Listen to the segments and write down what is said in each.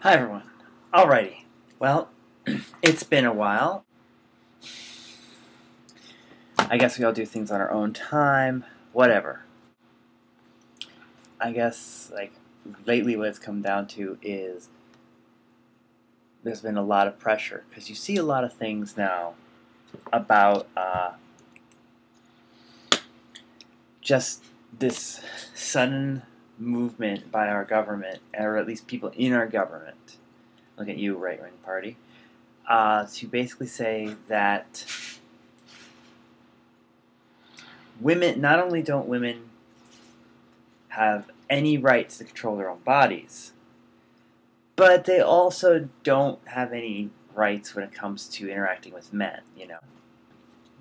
Hi everyone. Alrighty. Well, it's been a while. I guess we all do things on our own time. Whatever. I guess, lately what it's come down to is there's been a lot of pressure. Because you see a lot of things now about just this sudden movement by our government, or at least people in our government. Look at you, right-wing party. To basically say that women, not only don't women have any rights to control their own bodies, but they also don't have any rights when it comes to interacting with men, It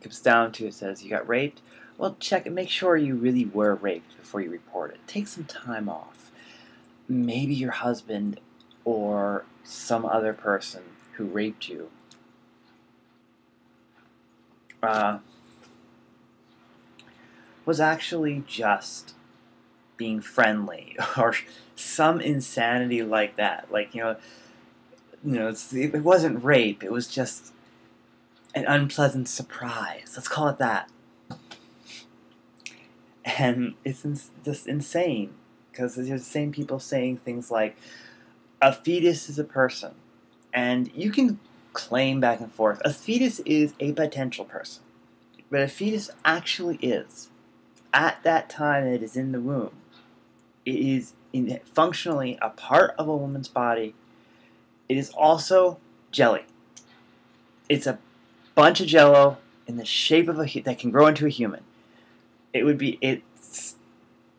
comes down to, it says, you got raped? Well, check and make sure you really were raped before you report it. Take some time off. Maybe your husband or some other person who raped you was actually just being friendly or some insanity like that. It wasn't rape. It was just an unpleasant surprise. Let's call it that. And it's just insane because there's the same people saying things like, a fetus is a person. And you can claim back and forth, a fetus is a potential person. But a fetus actually is, at that time it is in the womb, it is functionally a part of a woman's body. It is also jelly. It's a bunch of jello in the shape of that can grow into a human. It's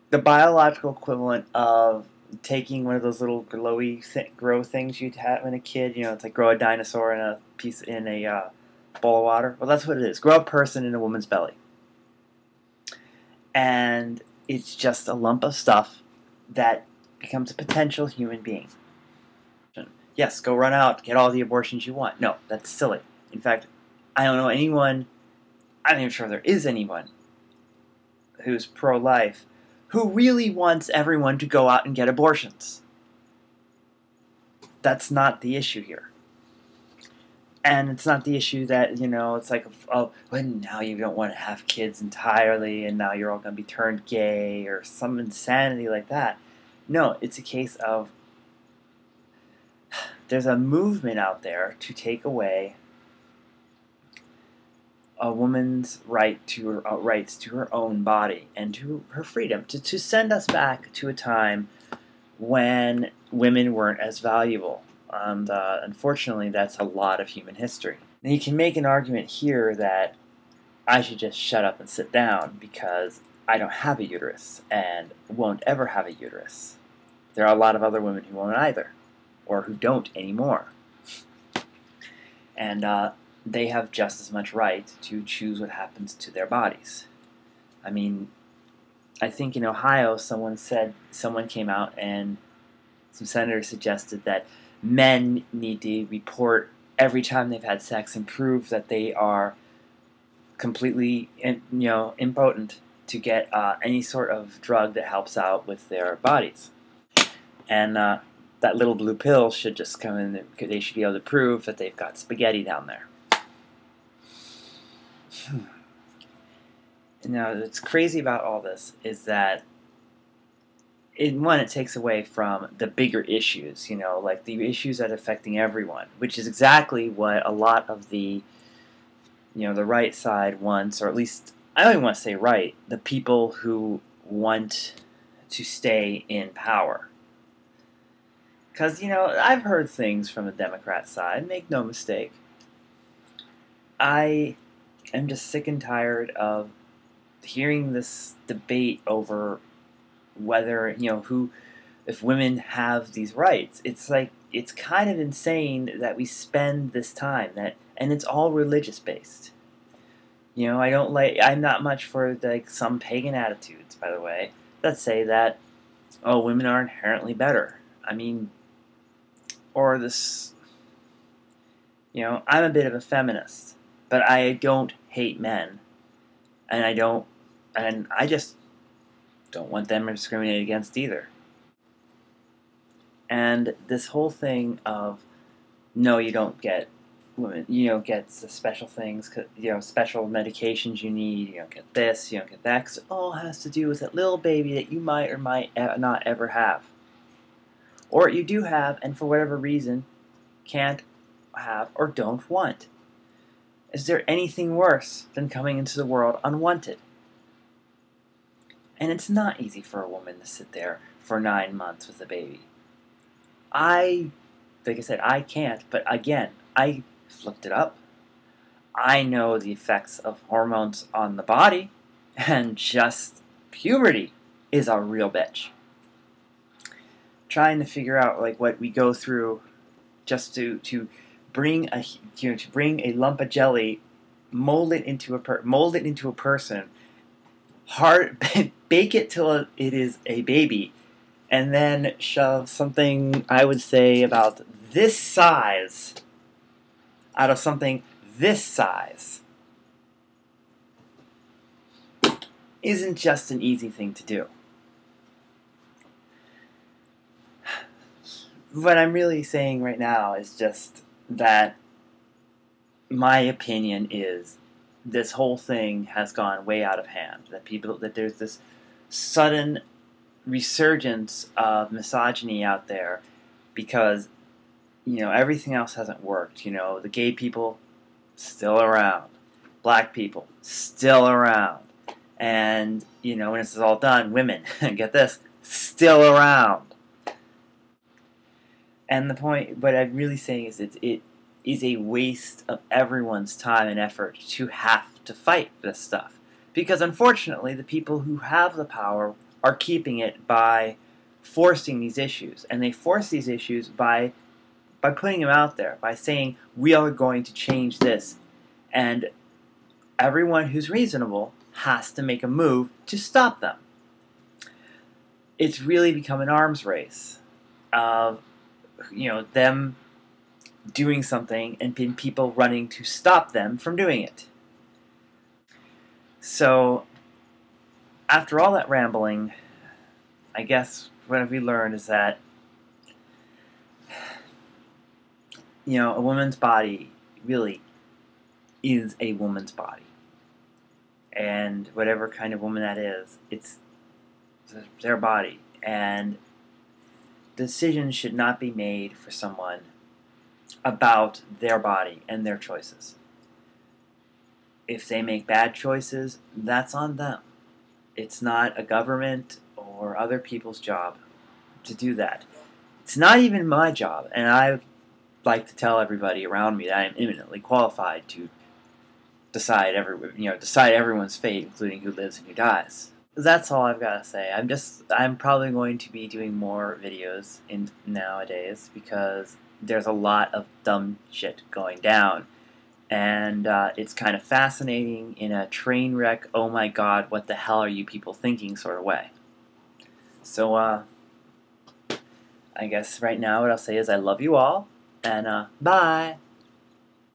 the biological equivalent of taking one of those little glowy grow things you'd have in a kid. It's like grow a dinosaur in a bowl of water. Well, that's what it is. Grow a person in a woman's belly. And it's just a lump of stuff that becomes a potential human being. Yes, go run out, get all the abortions you want. No, that's silly. In fact, I don't know anyone, I'm not even sure there is anyone who's pro-life who really wants everyone to go out and get abortions. That's not the issue here. And it's not the issue that, it's like, oh, well, now you don't want to have kids entirely and now you're all going to be turned gay or some insanity like that. No, it's a case of there's a movement out there to take away a woman's rights to her own body and to her freedom, to send us back to a time when women weren't as valuable. And unfortunately, that's a lot of human history. Now, you can make an argument here that I should just shut up and sit down because I don't have a uterus and won't ever have a uterus. There are a lot of other women who won't either, or who don't anymore. And they have just as much right to choose what happens to their bodies. I mean, I think in Ohio, someone came out and some senators suggested that men need to report every time they've had sex and prove that they are completely, impotent to get any sort of drug that helps out with their bodies. And that little blue pill should just come in. They should be able to prove that they've got spaghetti down there. Now, what's crazy about all this is that, it takes away from the bigger issues, like the issues that are affecting everyone, which is exactly what a lot of the right side wants, or at least, I don't even want to say right, the people who want to stay in power. Because, I've heard things from the Democrat side, make no mistake. I am just sick and tired of hearing this debate over whether, if women have these rights. It's like, it's kind of insane that we spend this time, and it's all religious based. I'm not much for some pagan attitudes, by the way, that say that, oh, women are inherently better. I mean, or this, I'm a bit of a feminist, but I don't hate men, and I just don't want them discriminated against either. And this whole thing of, no, you don't get women, you don't get the special things, special medications you need, you don't get this, you don't get that, 'cause it all has to do with that little baby that you might or might not ever have. Or you do have, and for whatever reason, can't have or don't want. Is there anything worse than coming into the world unwanted? And it's not easy for a woman to sit there for 9 months with a baby. Like I said, I can't, but again, I looked it up. I know the effects of hormones on the body, and just puberty is a real bitch. Trying to figure out like what we go through just to bring a lump of jelly, mold it into a person, hard bake it till it is a baby, and then shove something I would say about this size out of something this size isn't just an easy thing to do. What I'm really saying right now is just that my opinion is this whole thing has gone way out of hand. That there's this sudden resurgence of misogyny out there because everything else hasn't worked. The gay people still around, black people still around, and when this is all done, women get this, still around. And the point, what I'm really saying is it is a waste of everyone's time and effort to have to fight this stuff. Because unfortunately, the people who have the power are keeping it by forcing these issues. And they force these issues by putting them out there, by saying, we are going to change this. And everyone who's reasonable has to make a move to stop them. It's really become an arms race of them doing something and people running to stop them from doing it. So, after all that rambling, I guess what have we learned is that a woman's body really is a woman's body. And whatever kind of woman that is, it's their body. And decisions should not be made for someone about their body and their choices. If they make bad choices, that's on them. It's not a government or other people's job to do that. It's not even my job, and I like to tell everybody around me that I am eminently qualified to decide everyone's fate, including who lives and who dies. That's all I've got to say. I'm probably going to be doing more videos nowadays because there's a lot of dumb shit going down. And it's kind of fascinating in a train wreck, oh my god, what the hell are you people thinking sort of way. So, I guess right now what I'll say is I love you all, and bye!